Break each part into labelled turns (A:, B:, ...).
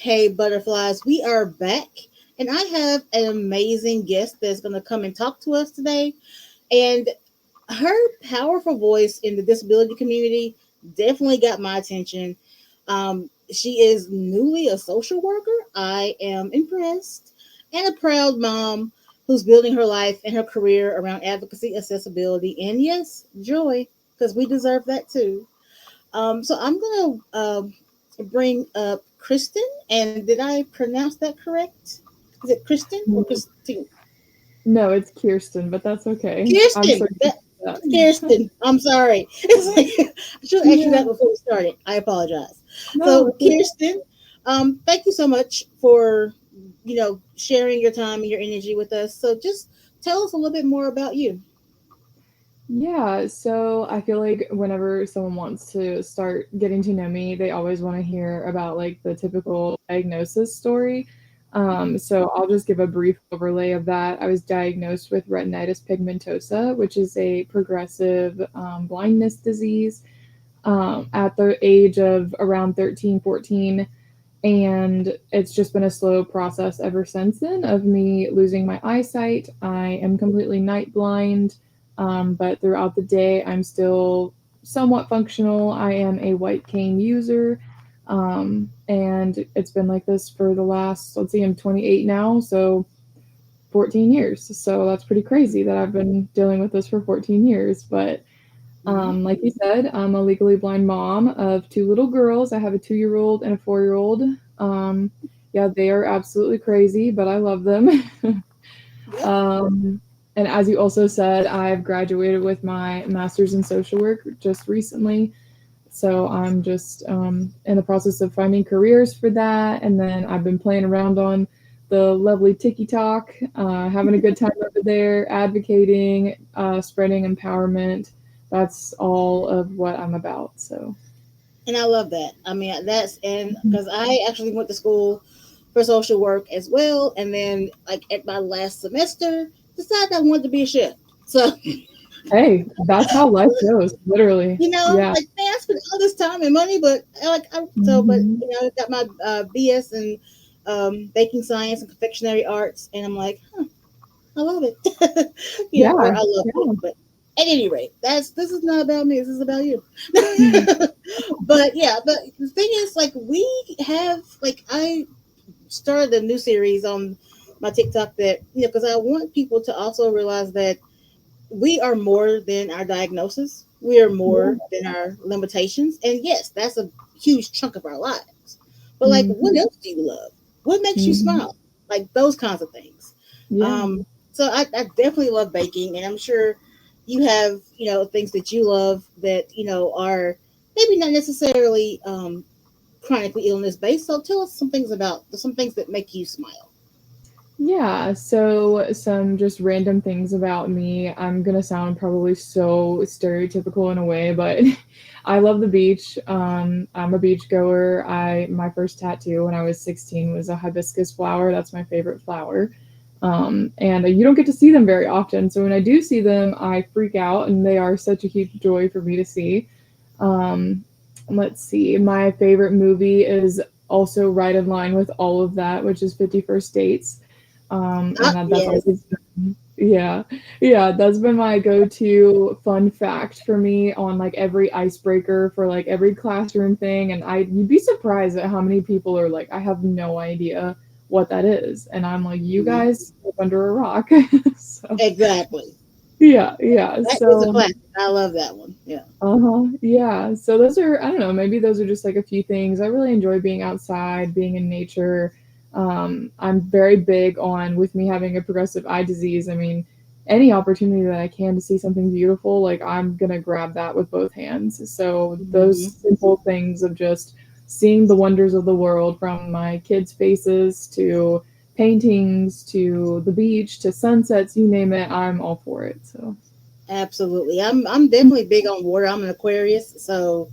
A: Hey, butterflies, we are back, and I have an amazing guest that's going to come and talk to us today. And her powerful voice in the disability community definitely got my attention. She is newly a social worker. I am impressed, and a proud mom who's building her life and her career around advocacy, accessibility, and yes, joy, because we deserve that too. So I'm gonna bring up Kristen, and did I pronounce that correct? Is it Kristen or
B: Mm,
A: Christine?
B: no, it's Kierstan, but that's okay. I'm
A: Kirsten.
B: sorry
A: That
B: about that.
A: Kirsten. I'm sorry. It's like I should have asked you
B: Yeah,
A: that before we started. I apologize.
B: no,
A: So
B: it's okay.
A: Kirsten, thank you so much for sharing your time and your energy with us. So just tell us a little bit more about you.
B: Yeah, so I feel like whenever someone wants to start getting to know me, they always want to hear about like the typical diagnosis story. So I'll just give a brief overlay of that. I was diagnosed with retinitis pigmentosa, which is a progressive blindness disease at the age of around 13, 14. And it's just been a slow process ever since then of me losing my eyesight. I am completely night blind, but throughout the day, I'm still somewhat functional. I am a white cane user, and it's been like this for the last, let's see, I'm 28 now, so 14 years. So that's pretty crazy that I've been dealing with this for 14 years. But
A: Mhm.
B: like you said, I'm a legally blind mom of two little girls. I have a 2-year-old and a 4-year-old. Yeah, they are absolutely crazy, but I love them.
A: Yep.
B: um, and as you also said, I've graduated with my master's in social work just recently. So I'm just in the process of finding careers for that. And then I've been playing around on the lovely TikTok, having a good time over there, advocating, spreading empowerment. That's all of what I'm about. So,
A: And I love that. I mean, that's and because I actually went to school for social work as well, and then like at my last semester, decided I wanted to be a chef. So
B: hey, that's how life goes, literally. Yeah.
A: like man, I spent all this time and money, but but
B: Hmm.
A: I got my BS in baking science and confectionery arts, and I'm like, huh, I love it. Or
B: Yeah.
A: I love it.
B: Yeah.
A: But at any rate, this is not about me. This is about you. But yeah, but the thing is, like, we have like I started a new series on my TikTok that because I want people to also realize that we are more than our diagnosis. We are
B: Yeah.
A: more than our limitations, and yes, that's a huge chunk of our lives. But like, what
B: Hmm.
A: else do you love? What makes you
B: Hmm.
A: smile? Like those kinds of things.
B: Yeah.
A: So I definitely love baking, and I'm sure you have things that you love that are maybe not necessarily chronically illness based. So tell us some things that make you smile.
B: Yeah, so some just random things about me. I'm gonna sound probably so stereotypical in a way, but I love the beach. I'm a beach goer. My first tattoo when I was 16 was a hibiscus flower. That's my favorite flower. And you don't get to see them very often. So when I do see them, I freak out, and they are such a huge joy for me to see. Um, let's see. My favorite movie is also right in line with all of that, which is 51st Dates. And that's
A: Yes.
B: always been, yeah, yeah, that's been my go-to fun fact for me on like every icebreaker for like every classroom thing. And you'd be surprised at how many people are like, I have no idea what that is. And I'm like, you
A: Mhm.
B: guys live under a rock. So,
A: Exactly.
B: yeah, yeah.
A: That is a
B: So,
A: classic. I love that one. Yeah.
B: uh-huh. Yeah. So those are, I don't know, maybe those are just like a few things. I really enjoy being outside, being in nature. I'm very big on with me having a progressive eye disease. I mean, any opportunity that I can to see something beautiful, like I'm gonna grab that with both hands. So those
A: Hmm.
B: simple things of just seeing the wonders of the world from my kids' faces to paintings to the beach to sunsets, you name it, I'm all for it. So
A: Absolutely. I'm definitely big on water. I'm an Aquarius, so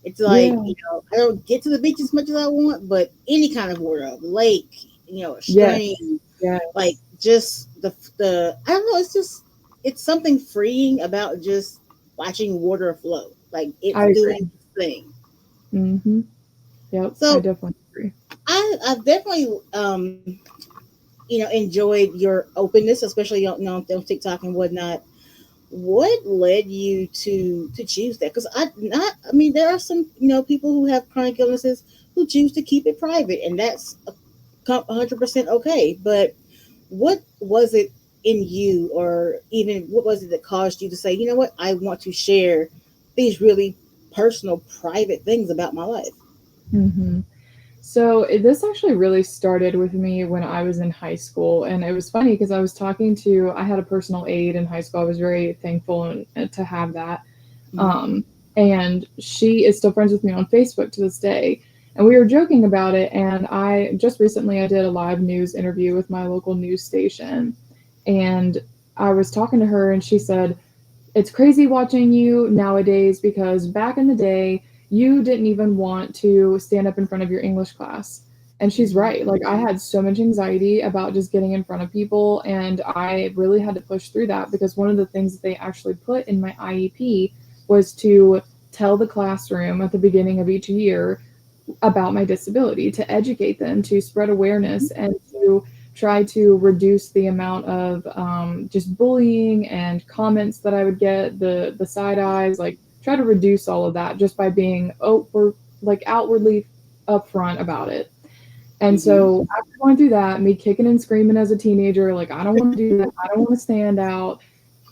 A: it's like
B: yeah.
A: I don't get to the beach as much as I want, but any kind of water, a lake, a
B: Yes.
A: stream,
B: Yeah.
A: like just the I don't know. It's something freeing about just watching water flow. Like it's
B: I
A: doing
B: agree.
A: its thing.
B: Mhm. Yep, I
A: So
B: definitely
A: I've definitely enjoyed your openness, especially on TikTok and whatnot. What led you to choose that? Because I mean, there are some people who have chronic illnesses who choose to keep it private, and that's 100% okay. But what was it in you, or even what was it that caused you to say, you know what, I want to share these really personal, private things about my life?
B: Hmm. So this actually really started with me when I was in high school, and it was funny because I had a personal aide in high school. I was very thankful to have that.
A: Hmm.
B: Um, and she is still friends with me on Facebook to this day. And we were joking about it. And I just recently I did a live news interview with my local news station, and I was talking to her, and she said, it's crazy watching you nowadays because back in the day, you didn't even want to stand up in front of your English class. And she's
A: Hmm.
B: right. Like, I had so much anxiety about just getting in front of people, and I really had to push through that because one of the things that they actually put in my IEP was to tell the classroom at the beginning of each year about my disability, to educate them, to spread awareness, and to try to reduce the amount of just bullying and comments that I would get, the side eyes, like try to reduce all of that just by being like outwardly upfront about it. And
A: Hmm.
B: so after going through that, me kicking and screaming as a teenager, like I don't want to do that, I don't want to stand out.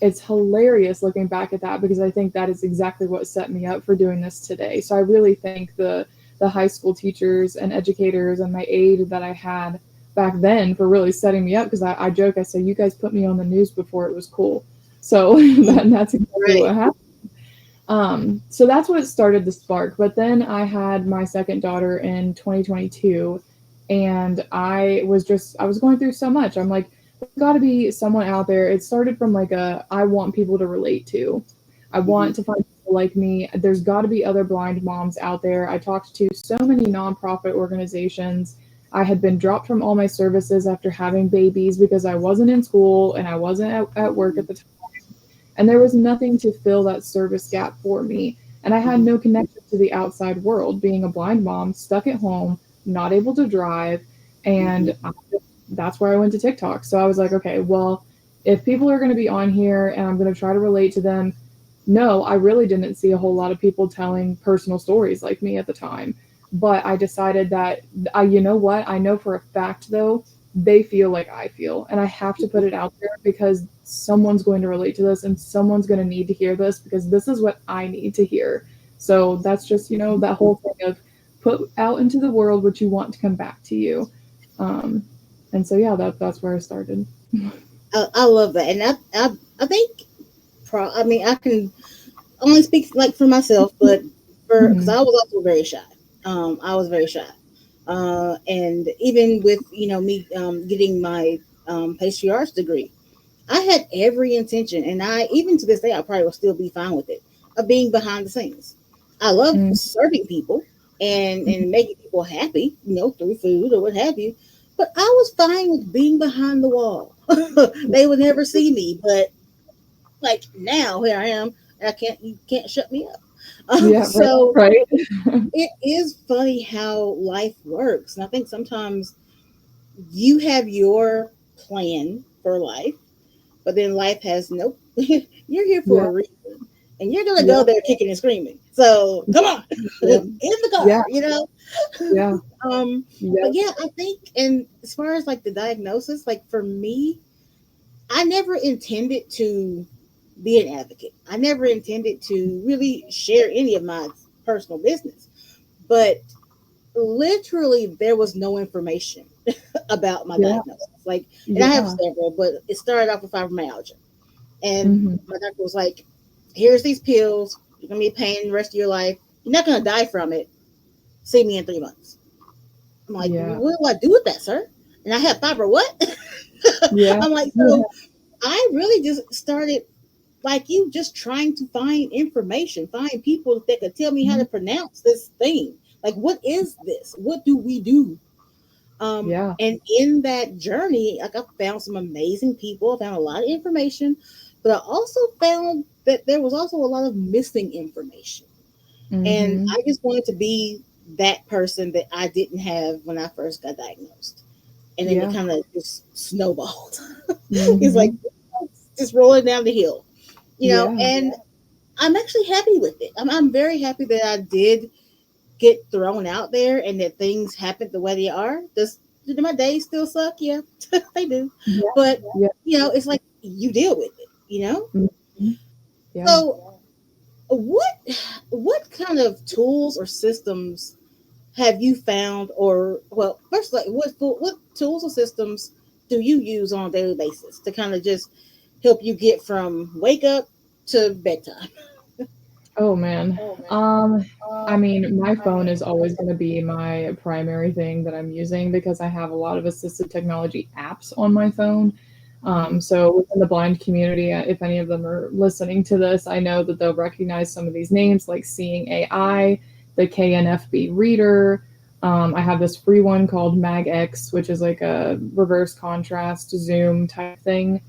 B: It's hilarious looking back at that because I think that is exactly what set me up for doing this today. So I really thank the high school teachers and educators and my aide that I had back then for really setting me up because I joke, I say, you guys put me on the news before it was cool. So that's exactly
A: Right.
B: what happened. So that's what started the spark. But then I had my second daughter in 2022, and I was going through so much. I'm like, there's got to be someone out there. It started from like I want people to relate to. I
A: Hmm.
B: want to find people like me. There's got to be other blind moms out there. I talked to so many nonprofit organizations. I had been dropped from all my services after having babies because I wasn't in school and I wasn't at work at the time, and there was nothing to fill that service gap for me. And I had
A: Hmm.
B: no connection to the outside world, being a blind mom, stuck at home, not able to drive. And
A: Hmm.
B: that's where I went to TikTok. So I was like, okay, well, if people are going to be on here and I'm going to try to relate to them, no, I really didn't see a whole lot of people telling personal stories like me at the time. But I decided that you know what? I know for a fact though, they feel like I feel, and I have to put it out there because someone's going to relate to this and someone's going to need to hear this because this is what I need to hear. So that's just, that whole thing of put out into the world what you want to come back to you. Um, and so yeah, that's where I started.
A: I love that, and I think I mean, I can only speak like for myself, but for because
B: Hmm.
A: I was also very shy. I was very shy, and even with me getting my pastry arts degree, I had every intention, and I even to this day I probably will still be fine with it, of being behind the scenes. I love
B: Hmm.
A: serving people and making people happy, through food or what have you. But I was fine with being behind the wall. They would never see me, but like now here I am, and you can't shut me up.
B: Yeah, right,
A: So
B: right.
A: it is funny how life works, and I think sometimes you have your plan for life, but then life has nope. You're here for
B: Yeah,
A: a reason, and you're gonna
B: yeah,
A: go there kicking and screaming. So come on,
B: yeah,
A: in the car,
B: yeah, yeah,
A: um,
B: yeah.
A: but yeah, I think, and as far as like the diagnosis, like for me, I never intended to be an advocate. I never intended to really share any of my personal business. But literally, there was no information about my
B: Yeah,
A: diagnosis. Like, and I have
B: yeah.
A: several, but it started off with fibromyalgia. And
B: Mhm.
A: my doctor was like, here's these pills. You're going to be in pain the rest of your life. You're not going to die from it. See me in 3 months. I'm like,
B: Yeah.
A: what do I do with that, sir? And I have fibro what?
B: Yeah.
A: I'm like,
B: Yeah.
A: so I really just started like you, just trying to find information, find people that could tell me how to
B: Mhm.
A: pronounce this thing. Like, what is this? What do we do?
B: Yeah.
A: And in that journey, like I found some amazing people, I found a lot of information, but I also found that there was also a lot of missing information. And
B: Mhm.
A: I just wanted to be that person that I didn't have when I first got diagnosed. And then it
B: Yeah.
A: kind of just snowballed. It's like
B: Mhm.
A: just rolling down the hill,
B: Yeah.
A: and I'm actually happy with it. I'm very happy that I did get thrown out there and that things happen the way they are. Do my days still suck? Yeah, they do.
B: Yeah.
A: But
B: Yeah.
A: it's like you deal with it.
B: Mhm. Yeah.
A: So what what kind of tools or systems have you found, or well, first, like what tools or systems do you use on a daily basis to kind of just help you get from wake up to bedtime?
B: Oh man. Um, I mean, my phone is always going to be my primary thing that I'm using because I have a lot of assistive technology apps on my phone.
A: Hmm.
B: So within the blind community, if any of them are listening to this, I know that they'll recognize some of these names like Seeing AI, the KNFB Reader. I have this free one called MagX, which is like a reverse contrast zoom type thing,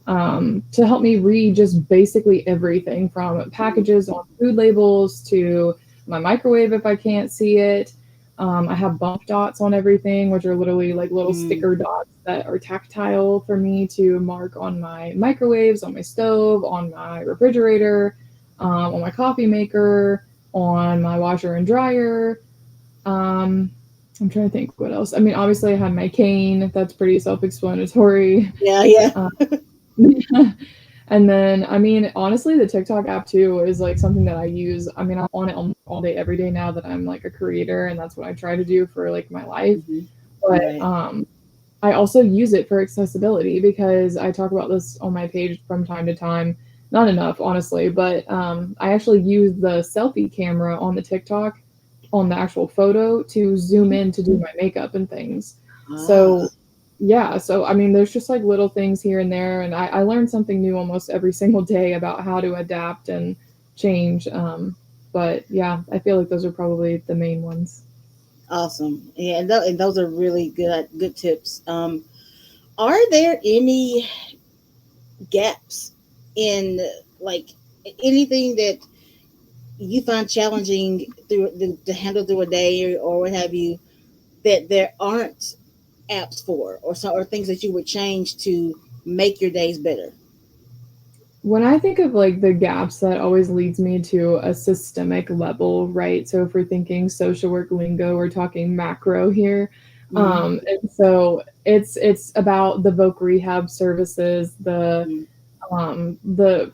B: to help me read just basically everything from packages on food labels to my microwave if I can't see it. I have bump dots on everything, which are literally like little
A: Mm.
B: sticker dots that are tactile for me to mark on my microwaves, on my stove, on my refrigerator, on my coffee maker, on my washer and dryer. Um, I'm trying to think what else. I mean, obviously, I have my cane. That's pretty self explanatory.
A: Yeah, yeah.
B: And then, I mean, honestly, the TikTok app too is like something that I use. I mean, I'm on it all day, every day now that I'm like a creator, and that's what I try to do for like my life.
A: Hmm.
B: But
A: Right.
B: I also use it for accessibility because I talk about this on my page from time to time. Not enough, honestly, but I actually use the selfie camera on the TikTok on the actual photo to zoom in to do my makeup and things. So
A: Ah,
B: yeah, so I mean, there's just like little things here and there, and I learn something new almost every single day about how to adapt and change. But yeah, I feel like those are probably the main ones.
A: awesome. Yeah, and those are really good tips. Are there any gaps in, like, anything that you find challenging to handle through a day, or what have you, that there aren't apps for, or things that you would change to make your days better?
B: When I think of like the gaps, that always leads me to a systemic level, right? So if we're thinking social work lingo, we're talking macro here.
A: Hmm.
B: And so it's about the voc rehab services, the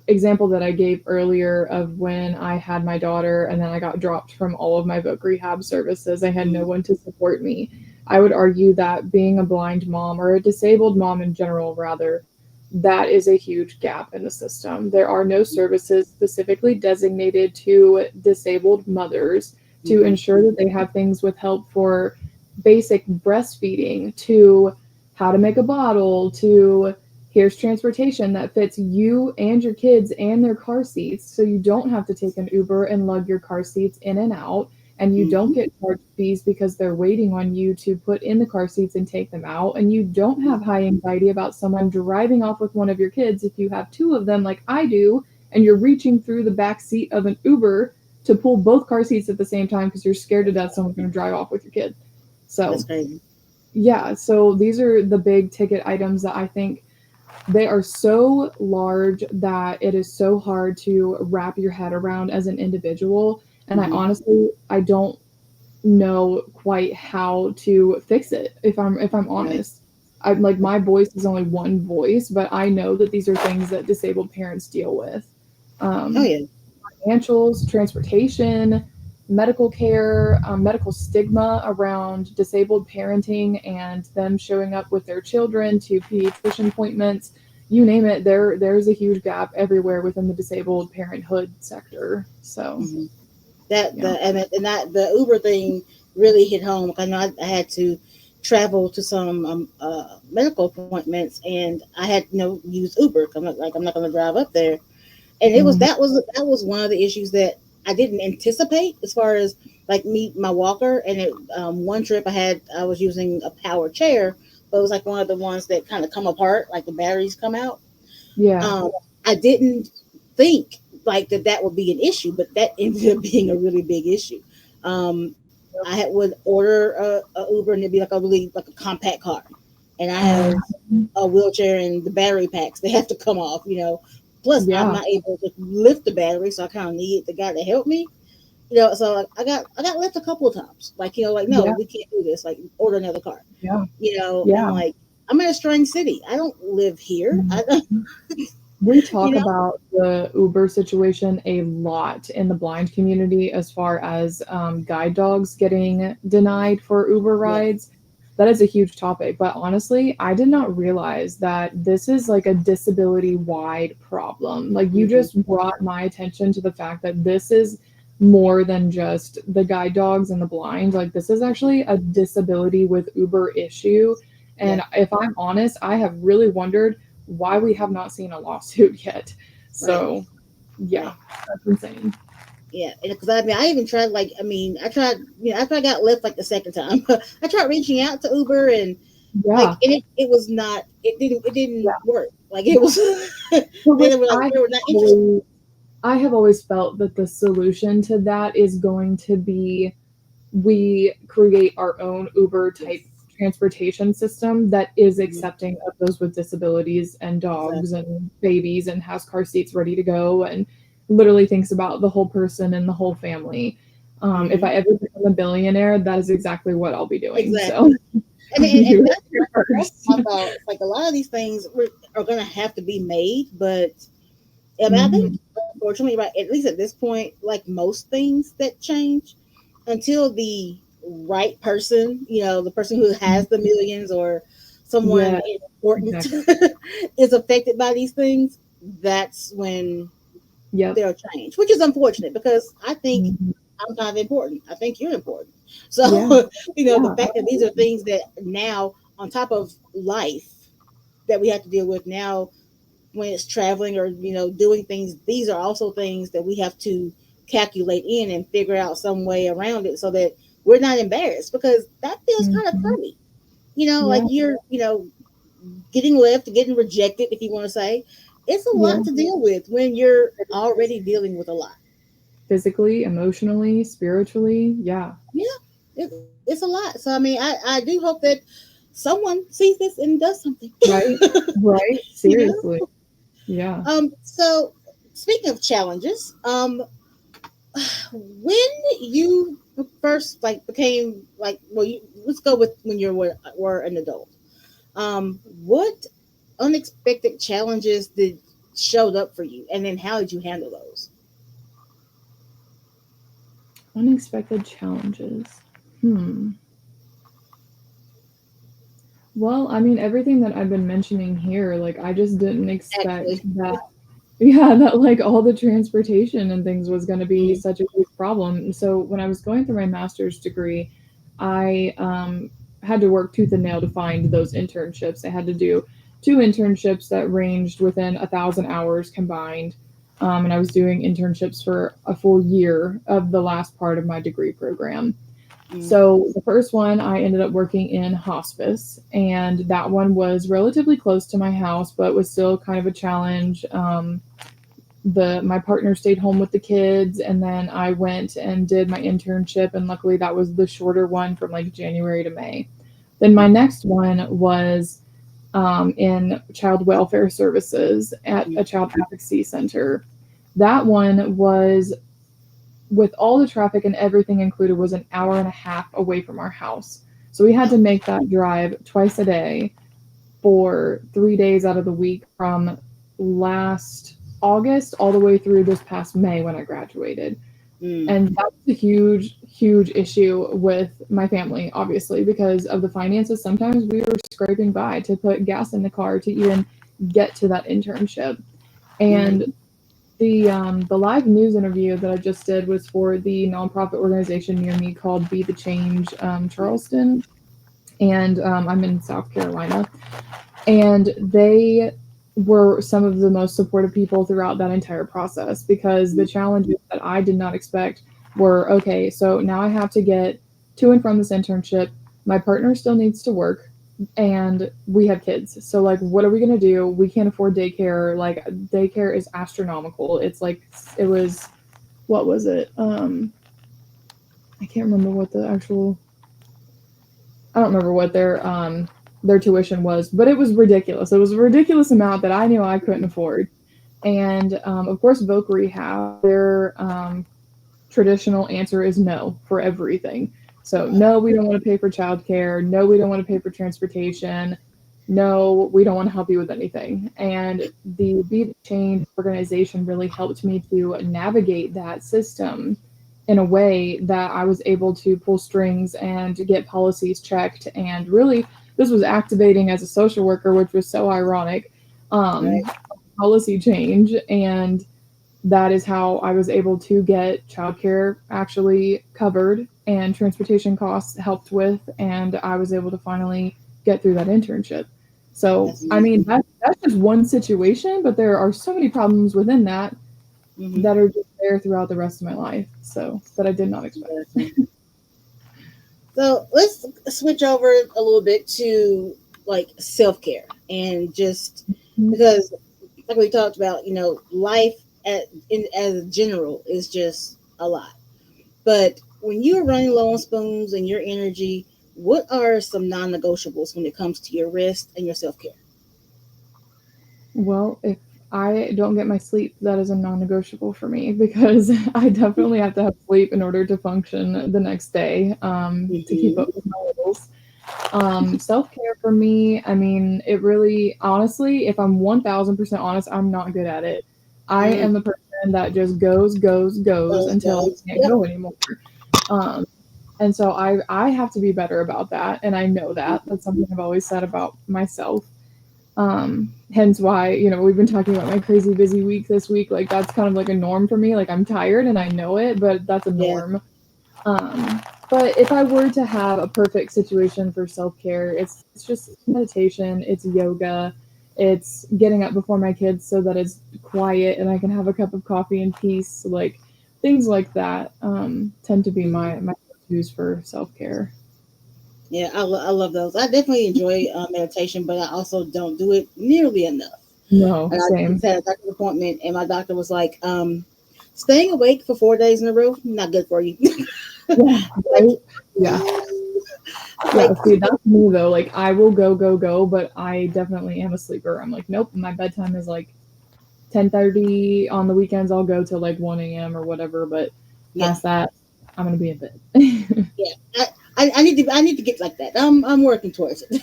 B: example that I gave earlier of when I had my daughter and then I got dropped from all of my voc rehab services. I had no
A: Hmm.
B: one to support me. I would argue that being a blind mom or a disabled mom in general, rather, that is a huge gap in the system. There are no services specifically designated to disabled mothers to
A: Hmm.
B: ensure that they have things with help for basic breastfeeding, to how to make a bottle, to here's transportation that fits you and your kids and their car seats so you don't have to take an Uber and lug your car seats in and out, and you don't
A: Hmm.
B: get charged fees because they're waiting on you to put in the car seats and take them out, and you don't have high anxiety about someone driving off with one of your kids if you have two of them like I do, and you're reaching through the back seat of an Uber to pull both car seats at the same time because you're scared to death someone's going to drive off with your kid.
A: That's
B: So
A: crazy.
B: yeah, so these are the big ticket items that I think they are so large that it is so hard to wrap your head around as an individual. And I
A: Hmm.
B: honestly, I don't know quite how to fix it if I'm
A: Right.
B: honest. I'm like, my voice is only one voice, but I know that these are things that disabled parents deal with.
A: Oh
B: Um,
A: yeah.
B: Financials, transportation, medical care, medical stigma around disabled parenting and them showing up with their children to pediatrician appointments. You name it, there's a huge gap everywhere within the disabled parenthood sector. So
A: Hmm. That
B: yeah.
A: the Uber thing really hit home. I know I had to travel to some medical appointments, and I had use Uber. I'm not going to drive up there, and
B: Mhm.
A: that was one of the issues that I didn't anticipate, as far as like my walker. And one trip I was using a power chair, but it was like one of the ones that kind of come apart, like the batteries come out.
B: Yeah.
A: um, I didn't think like that would be an issue, but that ended up being a really big issue. Um, I had, would order a Uber, and it'd be like a really like a compact car, and I
B: Um,
A: have a wheelchair and the battery packs. They have to come off, Plus, I'm
B: yeah,
A: not able to lift the battery, so I kind of need the guy to help me. So like, I got left a couple of times. Like, like, no,
B: yeah,
A: we can't do this. Like, order another car.
B: yeah,
A: And
B: yeah.
A: like, I'm in a strange city. I don't live here. I don't,
B: Mhm. We
A: you
B: talk
A: know,
B: about the Uber situation a lot in the blind community as far as guide dogs getting denied for Uber
A: yeah,
B: rides. That is a huge topic. But honestly, I did not realize that this is like a disability wide problem. Like, you
A: hmm
B: just brought my attention to the fact that this is more than just the guide dogs and the blind. Like, this is actually a disability with Uber issue.
A: yeah,
B: And if I'm honest, I have really wondered why we have not seen a lawsuit yet.
A: right,
B: So, yeah,
A: right.
B: that's insane.
A: Yeah, and because I mean, I even tried. Like, I mean, I tried. After I got left like the second time, I tried reaching out to Uber, and like,
B: Yeah,
A: and it was not. It didn't
B: yeah,
A: work. Like, it
B: yeah.
A: was.
B: For
A: they
B: which
A: were like,
B: I
A: they were not interested.
B: always, I have always felt that the solution to that is going to be we create our own Uber type
A: Yes.
B: transportation system that is
A: hmm
B: accepting of those with disabilities and dogs
A: Exactly.
B: and babies and has car seats ready to go and literally thinks about the whole person and the whole family. If
A: hmm
B: I ever become a billionaire, that is exactly what I'll be doing. So
A: Exactly. And
B: you
A: that's
B: heard it
A: that's
B: first.
A: my thought. It's like a lot of these things are going to have to be made, but I mean, I think
B: Mhm.
A: unfortunately, right, at least at this point, like most things that change, until the right person, the person who has the millions or someone
B: Yeah,
A: important
B: exactly.
A: is affected by these things, that's when
B: Yep.
A: they'll change, which is unfortunate because I think
B: Mhm.
A: I'm kind of important. I think you're important. So,
B: Yeah,
A: the
B: yeah,
A: fact that these are things that now, on top of life, that we have to deal with now when it's traveling or, doing things, these are also things that we have to calculate in and figure out some way around it so that we're not embarrassed because that feels kind of
B: mhm.
A: crummy. Like
B: Yeah,
A: you're, getting left, getting rejected, if you want to say. It's a
B: yeah.
A: lot to deal with when you're already dealing with a lot.
B: Physically, emotionally, spiritually, yeah.
A: Yeah, it's a lot. So I mean, I do hope that someone sees this and does something.
B: Right? Right?
A: you know.
B: Seriously. Yeah.
A: So speaking of challenges, when you first like became like, well, let's go with when you were an adult. What unexpected challenges did showed up for you, and then how did you handle those?
B: Unexpected challenges. Hmm. Well, I mean, everything that I've been mentioning here, like, I just didn't expect
A: Actually,
B: that, yeah, that like all the transportation and things was going to be
A: mm,
B: such a huge problem. So when I was going through my master's degree, I had to work tooth and nail to find those internships. I had to do two internships that ranged within 1,000 hours combined. And I was doing internships for a full year of the last part of my degree program.
A: mm,
B: So the first one, I ended up working in hospice, and that one was relatively close to my house, but was still kind of a challenge. The My partner stayed home with the kids, and then I went and did my internship, and luckily that was the shorter one from like January to May. Then my
A: mm,
B: next one was in child welfare services at
A: mm,
B: a child advocacy center. That one was, with all the traffic and everything included, was an hour and a half away from our house. So we had to
A: ouch.
B: make that drive twice a day for 3 days out of the week from last August all the way through this past May when I graduated.
A: Mm,
B: And that was a huge, huge issue with my family, obviously, because of the finances. Sometimes we were scraping by to put gas in the car to even get to that internship. And
A: mm,
B: the live news interview that I just did was for the nonprofit organization near me called Be the Change Charleston, and I'm in South Carolina, and they were some of the most supportive people throughout that entire process because the challenges that I did not expect were okay. So now I have to get to and from this internship. My partner still needs to work, and we have kids. So like, what are we gonna do? We can't afford daycare. Like, daycare is astronomical. It's like, it was, what was it? I can't remember what the actual I don't remember what their tuition was, but it was ridiculous. It was a ridiculous amount that I knew I couldn't afford. And of course, Voc Rehab, their traditional answer is no for everything. So,
A: Right.
B: no, we don't want to pay for childcare. No, we don't want to pay for transportation. No, we don't want to help you with anything. And the Be the Change organization really helped me to navigate that system in a way that I was able to pull strings and get policies checked. And really, this was activating as a social worker, which was so ironic.
A: Right.
B: Policy change, and that is how I was able to get childcare actually covered and transportation costs helped with, and I was able to finally get through that internship. So,
A: That's
B: I mean,
A: amazing.
B: that's just one situation, but there are so many problems within that
A: Hmm.
B: that are just there throughout the rest of my life. So, that I did not expect.
A: Gotcha. So let's switch over a little bit to like self care and just because, like we talked about, life as a general is just a lot. But when you're running low on spoons and your energy, what are some non negotiables when it comes to your rest and your self care?
B: Well, if I don't get my sleep, that is a non-negotiable for me because I definitely have to have sleep in order to function the next day, to keep up
A: Hmm.
B: with my goals. Self-care for me, I mean, it really, honestly, if I'm 1000% honest, I'm not good at it. I
A: Mm,
B: am the person that just goes, goes, goes
A: those
B: until
A: goals.
B: I can't
A: Yep.
B: go anymore. Um, and so I have to be better about that, and I know that. That's something I've always said about myself. Hence why, we've been talking about my crazy busy week this week. Like that's kind of like a norm for me. Like I'm tired and I know it, but that's a
A: Yeah.
B: norm. But if I were to have a perfect situation for self-care, it's just meditation, it's yoga, it's getting up before my kids so that it's quiet and I can have a cup of coffee in peace. Like things like that tend to be
A: Hmm.
B: my go-tos for self-care.
A: Yeah, I love those. I definitely enjoy meditation, but I also don't do it nearly enough.
B: No,
A: And I
B: same.
A: just had a doctor's appointment, and my doctor was like, staying awake for 4 days in a row, not good for you.
B: Yeah,
A: Like,
B: right. Yeah. Yeah,
A: like,
B: see, that's me though. Like, I will go, go, go, but I definitely am a sleeper. I'm like, nope, my bedtime is like 10:30. On the weekends, I'll go till like 1 a.m. or whatever, but
A: yeah,
B: past that, I'm gonna be in bed.
A: yeah. I need to get like that. I'm working towards it.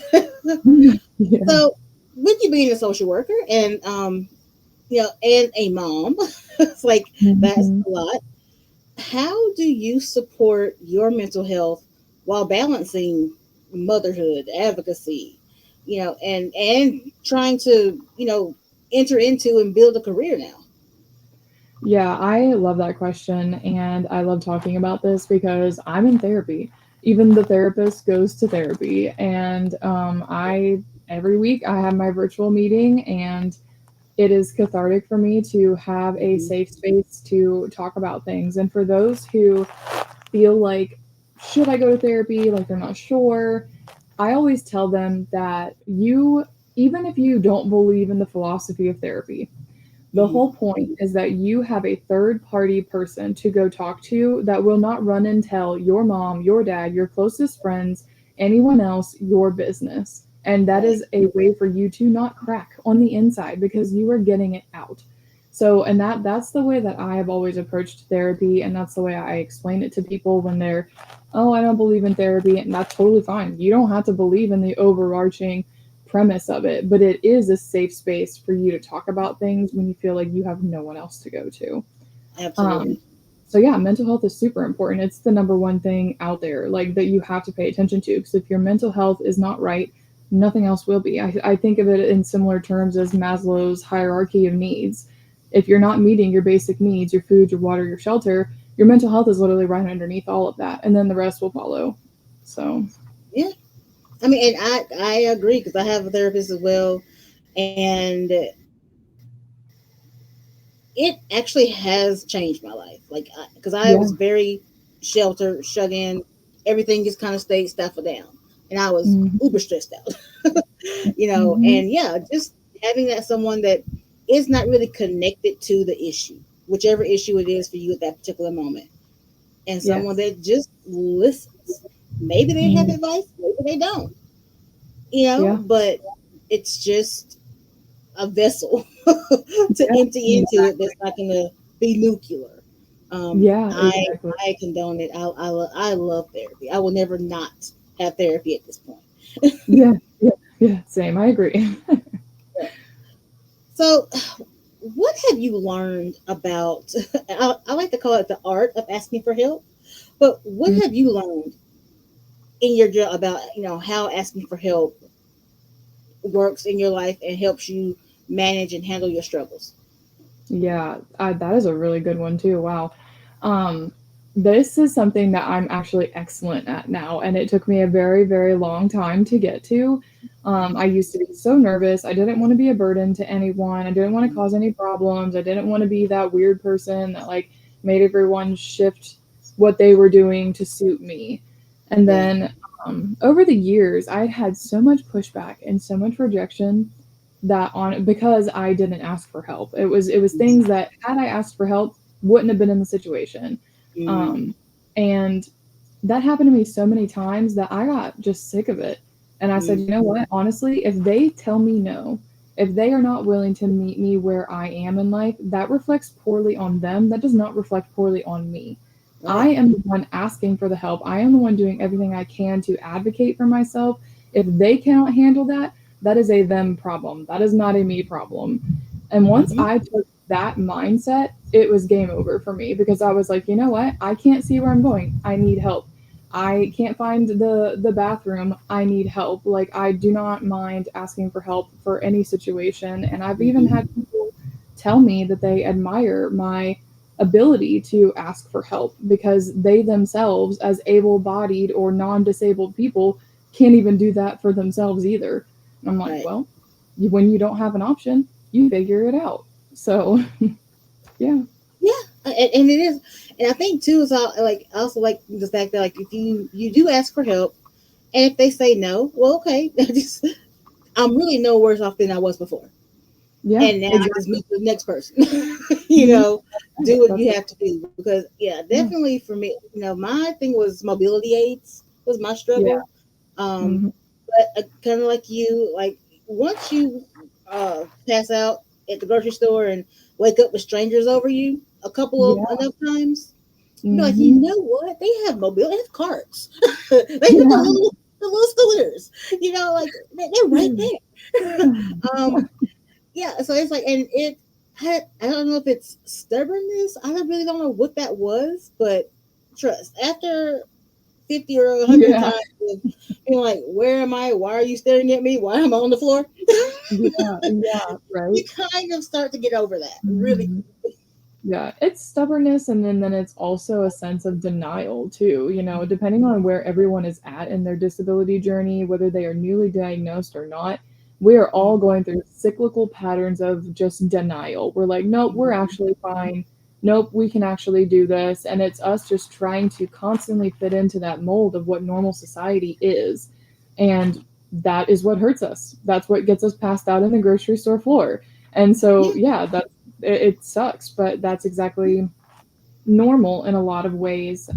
B: Yeah.
A: So, with you being a social worker and and a mom, it's like that's
B: Mhm.
A: a lot. How do you support your mental health while balancing motherhood, advocacy, and trying to enter into and build a career now?
B: Yeah, I love that question, and I love talking about this because I'm in therapy. Even the therapist goes to therapy, and I every week I have my virtual meeting, and it is cathartic for me to have a
A: Hmm.
B: safe space to talk about things. And for those who feel like, should I go to therapy? Like they're not sure. I always tell them that even if you don't believe in the philosophy of therapy, the
A: Hmm.
B: whole point is that you have a third party person to go talk to that will not run and tell your mom, your dad, your closest friends, anyone else your business. And that
A: Right.
B: is a way for you to not crack on the inside because you are getting it out. So, and that's the way that I have always approached therapy, and that's the way I explain it to people when they're, oh, I don't believe in therapy, and that's totally fine. You don't have to believe in the overarching premise of it, but it is a safe space for you to talk about things when you feel like you have no one else to go to. Um,
A: Absolutely.
B: so yeah, mental health is super important. It's the number one thing out there, like that you have to pay attention to. Because if your mental health is not right, nothing else will be. I think of it in similar terms as Maslow's hierarchy of needs. If you're not meeting your basic needs, your food, your water, your shelter, your mental health is literally right underneath all of that, and then the rest will follow. So
A: Yeah. I mean, and I agree because I have a therapist as well, and it actually has changed my life. Like, because I
B: yeah.
A: was very sheltered, shut in, everything just kind of stayed stuffed down, and I was
B: Hmm.
A: uber stressed out.
B: Hmm.
A: And yeah, just having that someone that is not really connected to the issue, whichever issue it is for you at that particular moment, and someone
B: Yes.
A: that just listens. Maybe they have
B: Mhm.
A: advice, maybe they don't,
B: Yeah.
A: but it's just a vessel to
B: Yeah.
A: empty into it that's
B: Exactly.
A: not going to be nuclear.
B: Yeah,
A: I
B: exactly.
A: I condone it. I love therapy. I will never not have therapy at this point.
B: Yeah. Yeah. Yeah. Same. I agree.
A: So, what have you learned about? I like to call it the art of asking for help. But what
B: Mm.
A: have you learned in your job about how asking for help works in your life and helps you manage and handle your struggles?
B: Yeah, that is a really good one too. Wow. Um, this is something that I'm actually excellent at now, and it took me a very, very long time to get to. I used to be so nervous. I didn't want to be a burden to anyone. I didn't want to cause any problems. I didn't want to be that weird person that like made everyone shift what they were doing to suit me. And
A: Yeah.
B: then over the years, I had so much pushback and so much rejection that on because I didn't ask for help. It was things that had I asked for help wouldn't have been in the situation.
A: Mm,
B: Um, and that happened to me so many times that I got just sick of it. And I said,
A: mm,
B: you know what? Honestly, if they tell me no, if they are not willing to meet me where I am in life, that reflects poorly on them. That does not reflect poorly on me. I
A: right.
B: am the one asking for the help. I am the one doing everything I can to advocate for myself. If they cannot handle that, that is a them problem. That is not a me problem. And once
A: Hmm.
B: I took that mindset, it was game over for me because I was like, you know what? I can't see where I'm going. I need help. I can't find the bathroom. I need help. Like I do not mind asking for help for any situation. And I've even
A: Hmm.
B: had people tell me that they admire my ability to ask for help because they themselves as able-bodied or non-disabled people can't even do that for themselves either. And I'm like,
A: Right.
B: well, when you don't have an option, you figure it out. So, yeah.
A: Yeah, and it is, and I think too is like I also like the fact that like if you do ask for help, and if they say no, well, okay, just I'm really no worse off than I was before,
B: Yeah,
A: and now I just
B: exactly.
A: move to the next person.
B: Mhm. Right.
A: Do what
B: That's
A: you
B: it.
A: have to do because yeah,
B: Yeah.
A: definitely for me, my thing was mobility aids was my
B: Yeah.
A: struggle. Um,
B: Mhm.
A: but kind of like you, like once you pass out at the grocery store and wake up with strangers over you a couple of
B: Yeah.
A: enough times, you're like, you
B: Mhm.
A: know what? They have mobility, they have carts, they have
B: Yeah.
A: the little scooters. Like they're right there. um, yeah, so it's like, and it had, I don't know if it's stubbornness. Really don't know what that was, but trust after 50 or 100
B: Yeah.
A: times of being like, where am I? Why are you staring at me? Why am I on the floor?
B: Yeah. Yeah.
A: You
B: Right.
A: kind of start to get over that really
B: Mhm. Yeah, it's stubbornness and then it's also a sense of denial too, depending on where everyone is at in their disability journey, whether they are newly diagnosed or not. We are all
A: quickly.
B: going through cyclical patterns of just denial. We're like, nope, we're
A: Mhm.
B: actually fine. Nope, we can actually do this. And it's us just trying to constantly fit into that mold of what normal society is. And that is what hurts us. That's what gets us passed out in the grocery store floor. And so,
A: Yeah,
B: yeah, it sucks, but that's exactly normal in a lot of ways.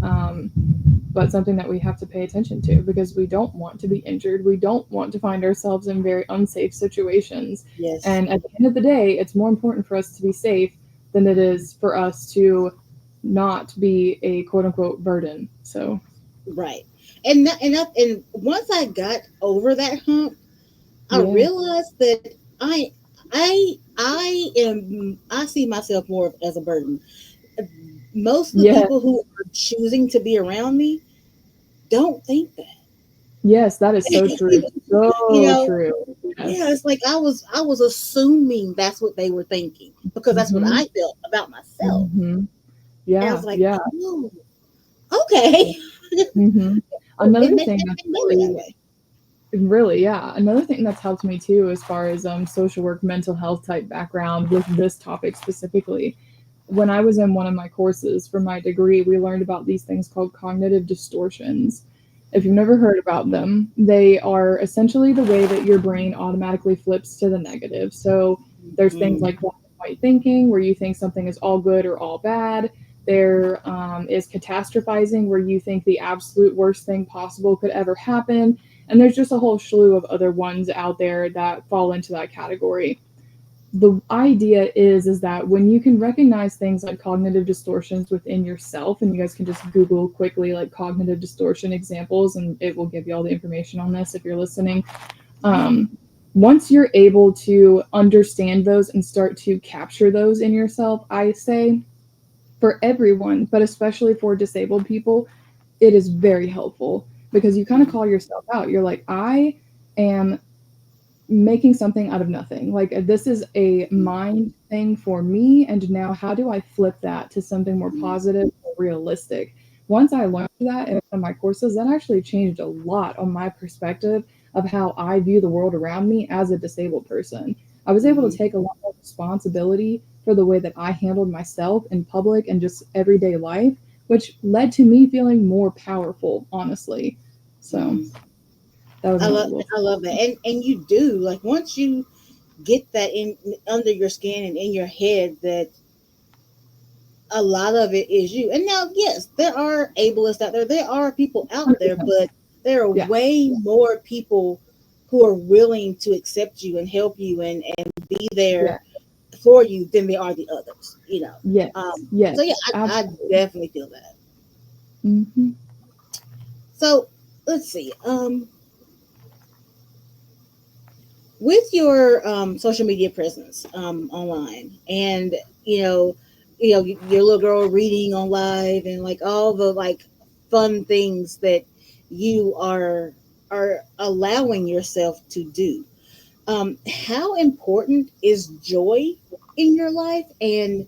B: But something that we have to pay attention to because we don't want to be injured. We don't want to find ourselves in very unsafe situations.
A: yes,
B: And at the end of the day, it's more important for us to be safe than it is for us to not be a quote unquote burden. So,
A: right. And once I got over that hump, I
B: yeah.
A: realized that I see myself more as a burden. Most of the
B: Yes.
A: people who are choosing to be around me don't think that.
B: Yes, that is so true.
A: you
B: So
A: know,
B: true.
A: yeah,
B: Yes.
A: it's like I was assuming that's what they were thinking because that's what
B: Mhm.
A: I felt about myself.
B: Mhm.
A: And I was
B: Yeah,
A: like,
B: yeah.
A: oh, okay.
B: Mhm.
A: It
B: Another
A: makes
B: thing that's
A: everything better that
B: really
A: way.
B: really, yeah. Another thing that's helped me too as far as, social work, mental health type background with this topic specifically. When I was in one of my courses for my degree, we learned about these things called cognitive distortions. If you've never heard about them, they are essentially the way that your brain automatically flips to the negative. So there's things
A: Mm,
B: like black and white thinking, where you think something is all good or all bad. There is catastrophizing, where you think the absolute worst thing possible could ever happen. And there's just a whole slew of other ones out there that fall into that category. The idea is that when you can recognize things like cognitive distortions within yourself, and you guys can just Google quickly like cognitive distortion examples, and it will give you all the information on this if you're listening. um, Once you're able to understand those and start to capture those in yourself, I say for everyone, but especially for disabled people, it is very helpful, because you kind of
A: Mhm.
B: call yourself out. You're like, I am making something out of nothing. Like, this is a mind thing for me, and now how do I flip that to something more
A: Mhm.
B: positive, more realistic? Once I learned that in one of my courses, that actually changed a lot on my perspective of how I view the world around me as a disabled person. I was able to
A: Mhm.
B: take a lot more responsibility for the way that I handled myself in public and just everyday life, which led to me feeling more powerful, honestly. So
A: Mhm.
B: that was
A: I
B: another
A: love
B: little.
A: I love that, and you do, like, once you get that in under your skin and in your head, that a lot of it is you. And now, yes, there are ableists out there. There are people out there,
B: 100%.
A: but there are
B: Yeah.
A: way more people who are willing to accept you and help you and be
B: Yeah.
A: there for you than there are the others. You know.
B: Yes. Yes.
A: So yeah, I
B: Absolutely.
A: definitely feel that.
B: Hmm.
A: So let's see. With your social media presence online, and you know your little girl reading on live, and like all the like fun things that you are allowing yourself to do, how important is joy in your life, and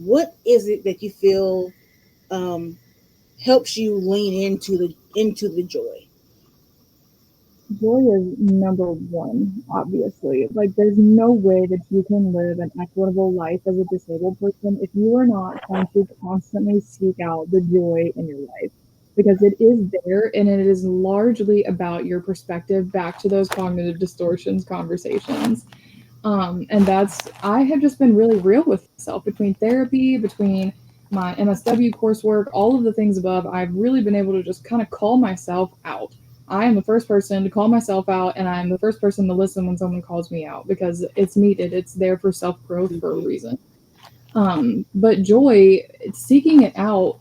A: what is it that you feel um, helps you lean into the joy?
B: Joy is number one, obviously. Like, there's no way that you can live an equitable life as a disabled person if you are not trying to constantly seek out the joy in your life. Because it is there, and it is largely about your perspective, back to those cognitive distortions conversations. And that's, I have just been really real with myself between therapy, between my MSW coursework, all of the things above. I've really been able to just kind of call myself out. I am the first person to call myself out, and I'm the first person to listen when someone calls me out, because it's needed. It's there for self growth for a
A: Mhm.
B: reason. But joy, seeking it out,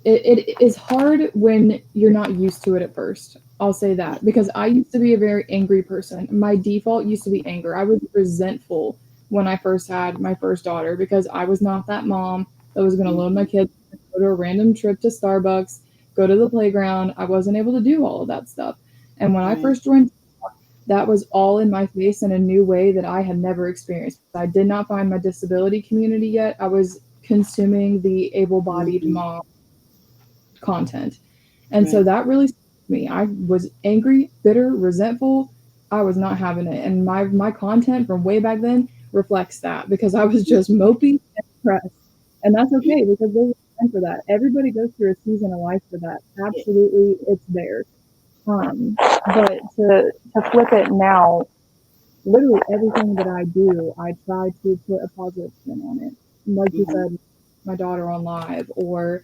B: it is hard when you're not used to it at first. I'll say
A: Yeah.
B: that, because I used to be a very angry person. My default used to be anger. I was resentful when I first had my first daughter, because I was not that mom that was going to load my
A: Mhm.
B: kids, go to a random trip to Starbucks, go to the playground. I wasn't able to do all of that stuff. And when I
A: Right.
B: first joined, that was all in my face in a new way that I had never experienced. I did not find my disability community yet. I was consuming the able bodied
A: Mhm.
B: mom content. And so
A: Right.
B: that really stuck with me. I was angry, bitter, resentful. I was not having it. And my content from way back then reflects that, because I was just mopey and depressed. And that's okay, because there's a time for that. Everybody goes through a season of life for that.
A: Yeah.
B: Absolutely, it's there. But to flip it now, literally everything that I do, I try to put a positive spin on it. Like you
A: Mhm.
B: said, my daughter on live, or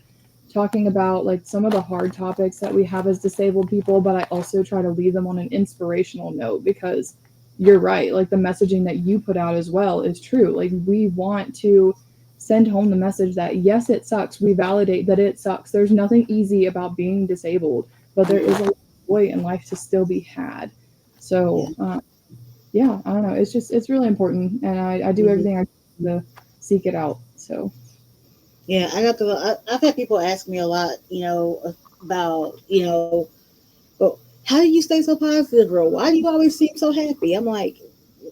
B: talking about like some of the hard topics that we have as disabled people, but I also try to leave them on an inspirational note, because you're right. Like, the messaging that you put out as well is true. Like, we want to send home the message that yes, it sucks. We validate that it sucks. There's nothing easy about being disabled, but there is a
A: Mhm.
B: lot of joy in life to still be had.
A: Yeah.
B: So, yeah, I don't know. It's really important, and I do
A: Mhm.
B: everything I can to seek it out. So
A: Yeah, I know, because I've had people ask me a lot, about, but how do you stay so positive, girl? Why do you always seem so happy? I'm like,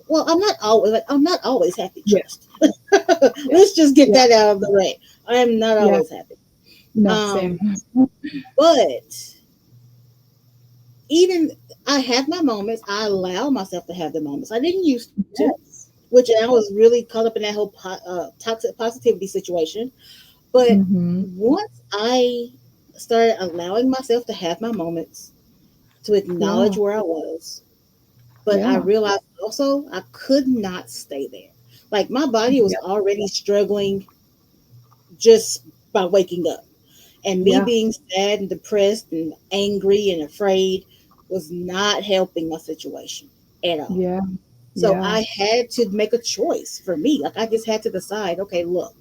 A: well, I'm not always happy.
B: yeah,
A: Trust.
B: yeah,
A: Let's just get
B: yeah,
A: that out of the way. I am not
B: yeah.
A: always happy.
B: No, same.
A: Um, but even I have my moments. I allow myself to have the moments. I didn't used to,
B: Yes.
A: which I was really caught up in that whole toxic positivity situation. But
B: Mm-hmm.
A: once I started allowing myself to have my moments, to acknowledge
B: Yeah,
A: where I was, but I
B: yeah,
A: realized also I could not stay there. Like, my body was
B: yeah.
A: already struggling just by waking up. And me
B: Yeah.
A: being sad and depressed and angry and afraid was not helping my situation at all.
B: Yeah.
A: So
B: Yeah.
A: I had to make a choice for me. Like I just had to decide, okay, look,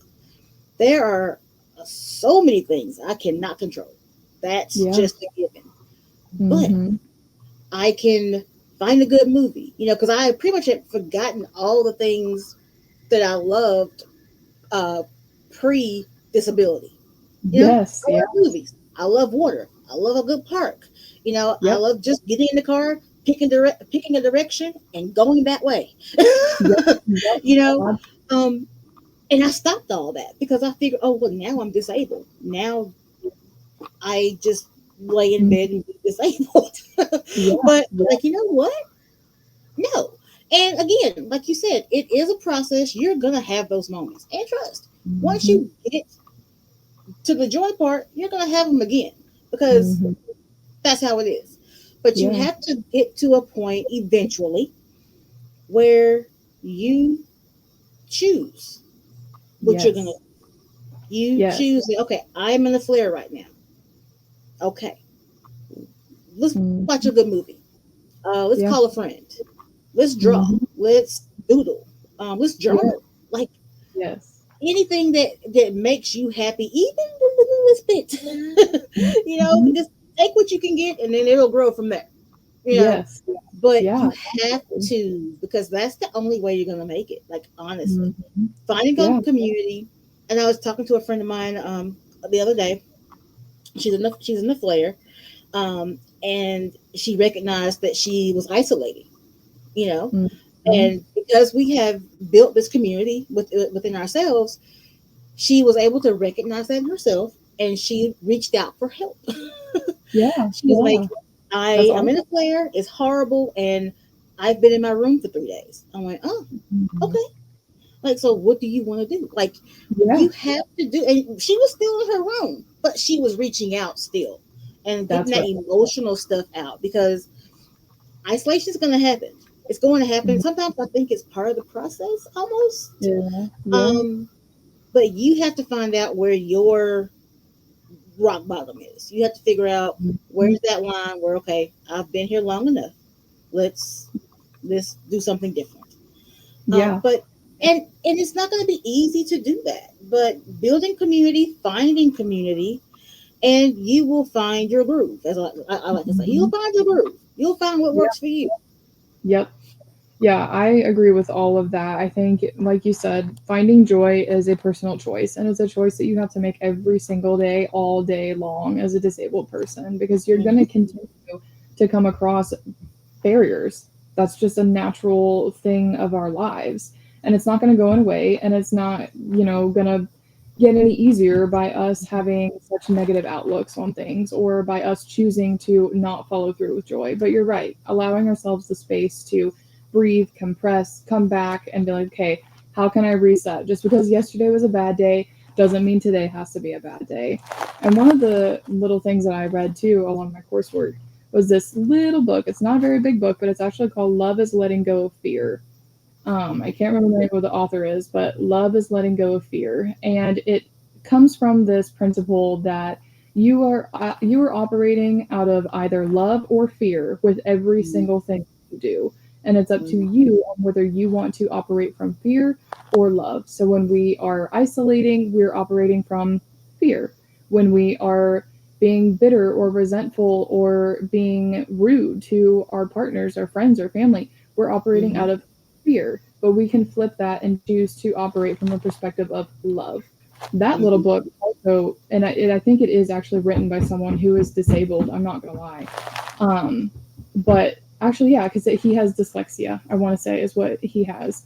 A: there are so many things I cannot control. That's
B: Yeah.
A: just a given. But
B: Mhm.
A: I can find a good movie, because I pretty much had forgotten all the things that I loved uh, pre disability.
B: Yes.
A: I
B: Yeah.
A: love movies. I love water. I love a good park. I
B: Yep.
A: love just getting in the car, picking a direction, and going that way.
B: Yep. Yep.
A: you know,
B: Ab-
A: um, and I stopped all that because I figured, oh well, now I'm disabled. Now I just lay in
B: mhm.
A: bed and be disabled.
B: Yeah.
A: But
B: Yeah.
A: like, you know what? No. And again, like you said, it is a process. You're gonna have those moments, and trust. Once
B: Mhm.
A: you get to the joy part, you're gonna have them again because
B: Mhm.
A: that's how it is. But you
B: Yeah.
A: have to get to a point eventually where you choose what you're gonna.
B: Yes.
A: You
B: Yes.
A: choose. Okay, I'm in the flare right now. Okay, let's watch
B: Mhm.
A: a good movie. Let's
B: Yeah.
A: call a friend. Let's draw.
B: Mhm.
A: Let's doodle. Let's
B: Yeah.
A: journal. Like
B: Yes.
A: anything that makes you happy, even the littlest bit.
B: Mhm.
A: Just take what you can get, and then it'll grow from there. You know,
B: Yes.
A: but
B: Yeah.
A: you have to because that's the only way you're gonna make it. Like honestly,
B: Mhm.
A: finding
B: Yeah.
A: community. And I was talking to a friend of mine the other day. She's in the flare, and she recognized that she was isolating. You know,
B: Mhm.
A: and because we have built this community within ourselves, she was able to recognize that in herself, and she reached out for help.
B: Yeah.
A: She was like,
B: Yeah. That's
A: I'm in
B: awesome.
A: a flare. It's horrible, and I've been in my room for 3 days. I went, oh,
B: Mhm.
A: okay. Like, so what do you want to do? Like,
B: Yeah.
A: you have to do. And she was still in her room, but she was reaching out still and getting
B: That's
A: that
B: right.
A: emotional stuff out because isolation is going to happen. It's going to happen.
B: Mhm.
A: Sometimes I think it's part of the process almost.
B: Yeah. Yeah.
A: Um, but you have to find out where your rock bottom is. You have to figure out
B: Mhm.
A: where's that line where okay, I've been here long enough. Let's let's do something different.
B: Yeah.
A: But and it's not going to be easy to do that. But building community, finding community, and you will find your groove. As I like to say, you'll
B: Mhm.
A: find your groove. You'll find what
B: Yeah.
A: works for you.
B: Yep. Yeah, I agree with all of that. I think, like you said, finding joy is a personal choice, and it's a choice that you have to make every single day, all day long, as a disabled person, because you're going to
A: Hmm.
B: continue to come across barriers. That's just a natural thing of our lives. And it's not going to go away. And it's not, going to get any easier by us having such negative outlooks on things or by us choosing to not follow through with joy. But you're right, allowing ourselves the space to breathe, compress, come back, and be like, okay, how can I reset? Just because yesterday was a bad day doesn't mean today has to be a bad day. And one of the little things that I read too along my coursework was this little book. It's not a very big book, but it's actually called Love is Letting Go of Fear. I can't remember the name of the author is, but Love is Letting Go of Fear. And it comes from this principle that you are operating out of either love or fear with every single thing you do. And it's up to you on whether you want to operate from fear or love. So when we are isolating, we're operating from fear. When we are being bitter or resentful or being rude to our partners, our friends, or family, we're operating
A: Hmm.
B: out of fear. But we can flip that and choose to operate from a perspective of love. That little
A: Hmm.
B: book also, and I think it is actually written by someone who is disabled. I'm not gonna lie, but actually, yeah, because he has dyslexia. I want to say is what he has,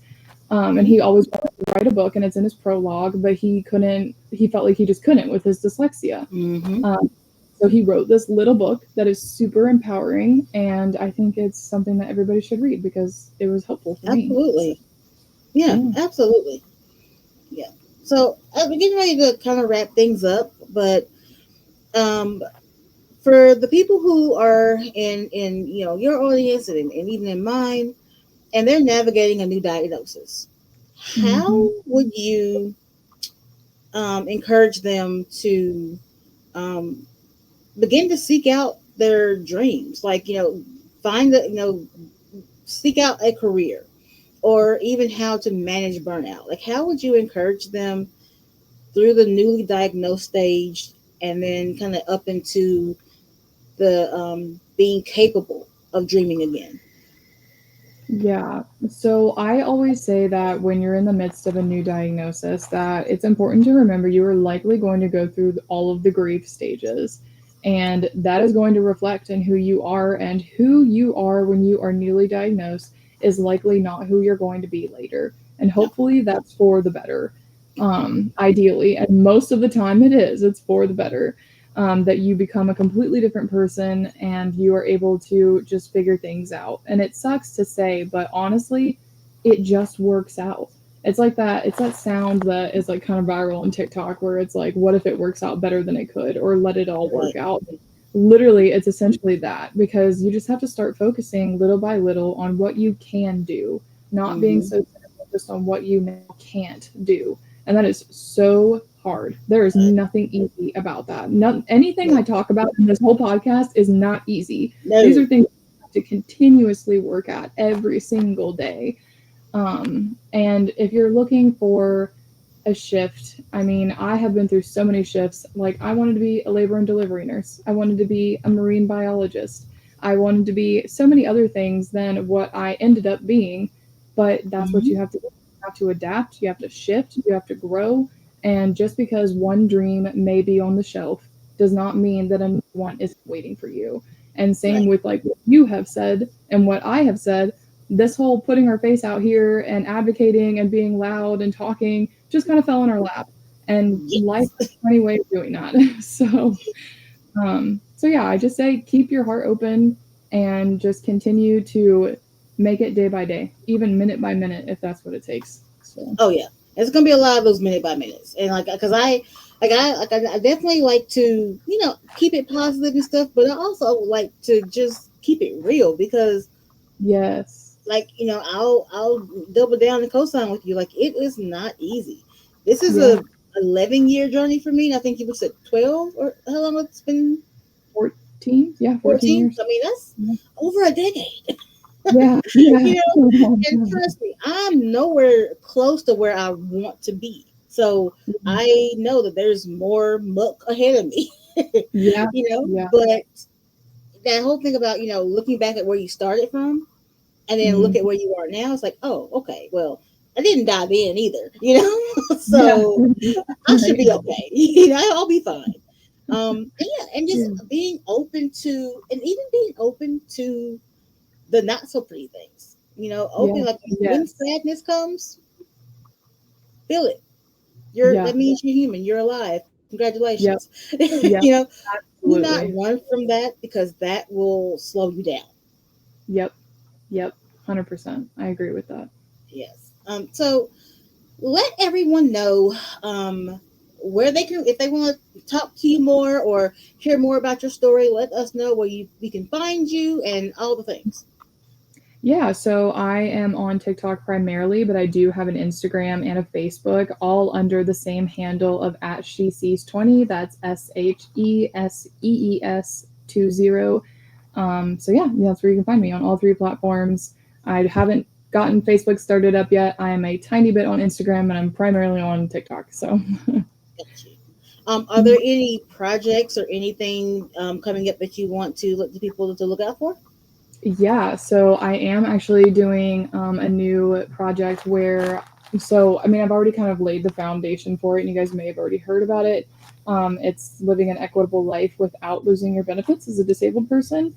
B: and he always wanted to write a book, and it's in his prologue, but he couldn't. He felt like he just couldn't with his dyslexia.
A: Hmm.
B: Um, so he wrote this little book that is super empowering, and I think it's something that everybody should read because it was helpful for me. So,
A: Absolutely. Yeah,
B: yeah.
A: absolutely. Yeah. So we're getting ready to kind of wrap things up, but um, for the people who are in your audience and even in mine, and they're navigating a new diagnosis, how
B: Hmm.
A: would you encourage them to um, begin to seek out their dreams, like find the seek out a career, or even how to manage burnout. Like, how would you encourage them through the newly diagnosed stage, and then kind of up into the being capable of dreaming again?
B: Yeah. So I always say that when you're in the midst of a new diagnosis, that it's important to remember you are likely going to go through all of the grief stages. And that is going to reflect in who you are, and who you are when you are newly diagnosed is likely not who you're going to be later. And
A: Yeah.
B: hopefully that's for the better. Ideally, and most of the time it is, it's for the better. That you become a completely different person and you are able to just figure things out. And it sucks to say, but honestly, it just works out. It's like that, it's that sound that is like kind of viral on TikTok where it's like, what if it works out better than it could, or let it all
A: Right.
B: work out. Literally, it's essentially that, because you just have to start focusing little by little on what you can do, not being
A: Mm-hmm.
B: so focused on what you now can't do. And that is so hard. There is nothing easy about that. Anything
A: No.
B: I talk about in this whole podcast is not easy. These
A: No.
B: are things you have to continuously work at every single day. And if you're looking for a shift, I mean, I have been through so many shifts. Like, I wanted to be a labor and delivery nurse, I wanted to be a marine biologist, I wanted to be so many other things than what I ended up being. But that's what you
A: Mm-hmm.
B: have to do. You have to adapt, you have to shift, you have to grow. And just because one dream may be on the shelf does not mean that another one isn't waiting for you. And same
A: Right.
B: with like what you have said and what I have said, this whole putting our face out here and advocating and being loud and talking just kind of fell in our lap. And life
A: Yes.
B: has a funny way of doing that. So yeah, I just say keep your heart open and just continue to make it day by day, even minute by minute, if that's what it takes. So
A: Oh yeah, it's gonna be a lot of those minute by minutes, and like, because I definitely like to keep it positive and stuff, but I also like to just keep it real, because
B: yes,
A: like I'll double down and co-sign with you. Like, it is not easy. This is
B: yeah,
A: a 11-year journey for me, and I think you said 12, or how long it's been?
B: 14, yeah, 14
A: 14.
B: years.
A: I mean, that's over a decade.
B: Yeah, yeah,
A: you know, and trust me, I'm nowhere close to where I want to be. So I know that there's more muck ahead of me.
B: yeah, yeah,
A: But that whole thing about looking back at where you started from, and then look
B: mm,
A: at where you are now, it's like, oh, okay, well, I didn't die then either,
B: yeah,
A: so I should
B: right,
A: be okay. I'll be fine. And yeah, and just
B: yeah,
A: being open to, and even being open to the not so pretty things.
B: yeah,
A: Open, like, when
B: yes,
A: sadness comes, feel it.
B: yeah,
A: That means you're human. You're alive. Congratulations.
B: yep, yep,
A: Do not
B: absolutely,
A: run from that, because that will slow you down.
B: yep, yep, 100%. I agree with that.
A: Yes. So let everyone know where they can, if they want to talk to you more or hear more about your story. Let us know where we can find you and all the things.
B: Yeah, so I am on TikTok primarily, but I do have an Instagram and a Facebook, all under the same handle of at she sees 20. That's SHESEES 20. So yeah, that's where you can find me on all three platforms. I haven't gotten Facebook started up yet. I am a tiny bit on Instagram, and I'm primarily on TikTok. So
A: Got you. Are there any projects or anything coming up that you want to let the people to look out for?
B: yeah, so I am actually doing a new project where, so I mean, I've already kind of laid the foundation for it, and you guys may have already heard about it. It's living an equitable life without losing your benefits as a disabled person.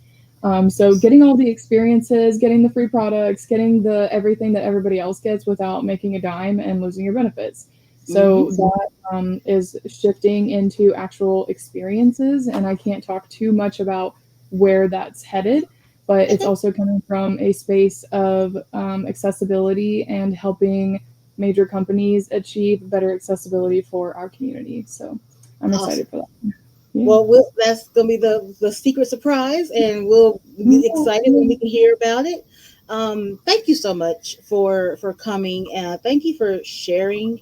B: So
A: Yes.
B: getting all the experiences, getting the free products, getting the everything that everybody else gets without making a dime and losing your benefits.
A: Mm-hmm.
B: So that is shifting into actual experiences, and I can't talk too much about where that's headed, but it's
A: Okay.
B: also coming from a space of accessibility and helping major companies achieve better accessibility for our community. So I'm
A: Awesome.
B: excited for that. Yeah.
A: Well, that's gonna be the secret surprise, and we'll be excited when we can hear about it. Thank you so much for coming, and thank you for sharing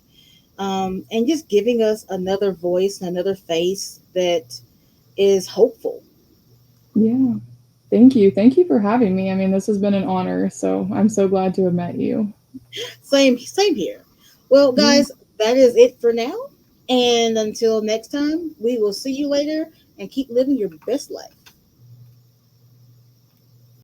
A: and just giving us another voice and another face that is hopeful.
B: Yeah. Thank you. Thank you for having me. I mean, this has been an honor, so I'm so glad to have met you.
A: Same here. Well,
B: Yeah.
A: guys, that is it for now. And until next time, we will see you later and keep living your best life.